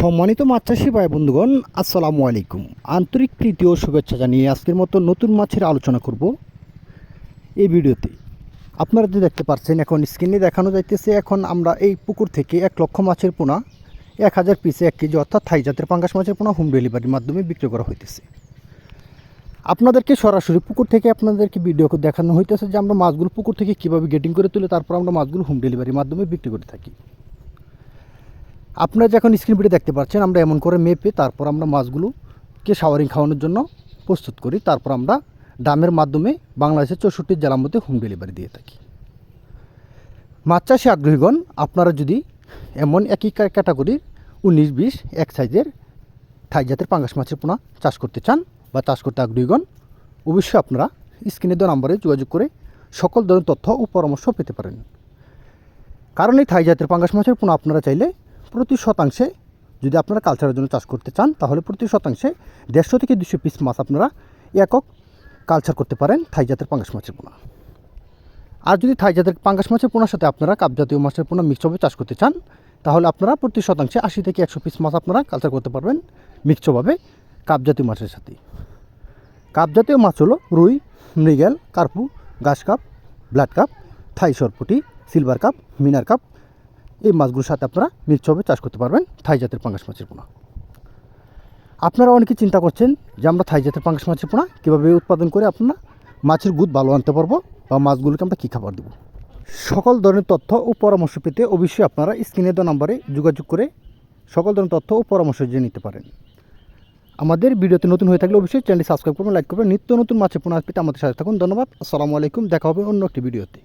সম্মানিত মাছ চাষি ভাই বন্ধুগণ, আসসালামু আলাইকুম। আন্তরিক প্রীতি ও শুভেচ্ছা জানিয়ে আজকের মতো নতুন মাছের আলোচনা করব এই ভিডিওতে। আপনারা যে দেখতে পাচ্ছেন এখন স্ক্রিনে দেখানো যাইতেছে, এখন আমরা এই পুকুর থেকে 1 লক্ষ মাছের পোনা 1000 পিসে 1 কেজি অর্থাৎ থাই জাতের পাঙ্গাস মাছের পোনা হোম ডেলিভারির মাধ্যমে বিক্রি করা হইতেছে। আপনাদেরকে সরাসরি পুকুর থেকে আপনাদেরকে ভিডিও দেখানো হইতেছে যে আমরা মাছগুলো পুকুর থেকে কীভাবে গেটিং করে তুলে তারপর আমরা মাছগুলো হোম ডেলিভারির মাধ্যমে বিক্রি করে থাকি। আপনারা যখন স্ক্রিন ভিডিও দেখতে পাচ্ছেন, আমরা এমন করে মেপে তারপর আমরা মাছগুলোকে শাওয়ারিং খাওয়ানোর জন্য প্রস্তুত করি। তারপর আমরা ড্রামের মাধ্যমে বাংলাদেশের 64 জেলার মধ্যে হোম ডেলিভারি দিয়ে থাকি। মাছ চাষে আগ্রহীগণ, আপনারা যদি এমন একই ক্যাটাগরির 19-20 এক সাইজের থাই জাতের পাঙ্গাস মাছের পোনা চাষ করতে চান বা চাষ করতে আগ্রহীগণ, অবশ্যই আপনারা স্ক্রিনে দেওয়া নম্বরে যোগাযোগ করে সকল ধরনের তথ্য ও পরামর্শ পেতে পারেন। কারণ এই থাই জাতের পাঙ্গাস মাছের পোনা আপনারা চাইলে প্রতি শতাংশে, যদি আপনারা কালচারের জন্য চাষ করতে চান, তাহলে প্রতি শতাংশে 150 থেকে 200 পিস মাছ আপনারা একক কালচার করতে পারেন থাই জাতের পাঙ্গাস মাছের পোনা। আর যদি থাই জাতের পাঙ্গাস মাছের পোনার সাথে আপনারা কাপ জাতীয় মাছের পোনা মিক্সভাবে চাষ করতে চান, তাহলে আপনারা প্রতি শতাংশে 80 থেকে 100 পিস মাছ আপনারা কালচার করতে পারবেন মিক্সভাবে কাপ জাতীয় মাছের সাথে। কাপ জাতীয় মাছ হলো রুই, মৃগেল, কার্পু, ঘাস কাপ, ব্লাড কাপ, থাই সরপুটি, সিলভার কাপ, মিনার কাপ, এই মাছগুলোর সাথে আপনারা মিক্সভাবে চাষ করতে পারবেন থাই জাতের পাঙ্গাস মাছের পোনা। আপনারা অনেকে চিন্তা করছেন যে আমরা থাই জাতের পাঙ্গাস মাছের পোনা কীভাবে উৎপাদন করে আপনারা মাছের গুদ ভালো আনতে পারবো বা মাছগুলোকে আমরা কী খাবার দেবো। সকল ধরনের তথ্য ও পরামর্শ পেতে অবশ্যই আপনারা স্ক্রিনে দেওয়া নম্বরে যোগাযোগ করে সকল ধরনের তথ্য ও পরামর্শ জেনে নিতে পারেন। আমাদের ভিডিওতে নতুন হয়ে থাকলে অবশ্যই চ্যানেলটি সাবস্ক্রাইব করবেন, লাইক করবেন। নিত্য নতুন মাছের পোনা পেতে আমাদের সাথে থাকুন। ধন্যবাদ। আসসালামু আলাইকুম। দেখা হবে অন্য একটি ভিডিওতে।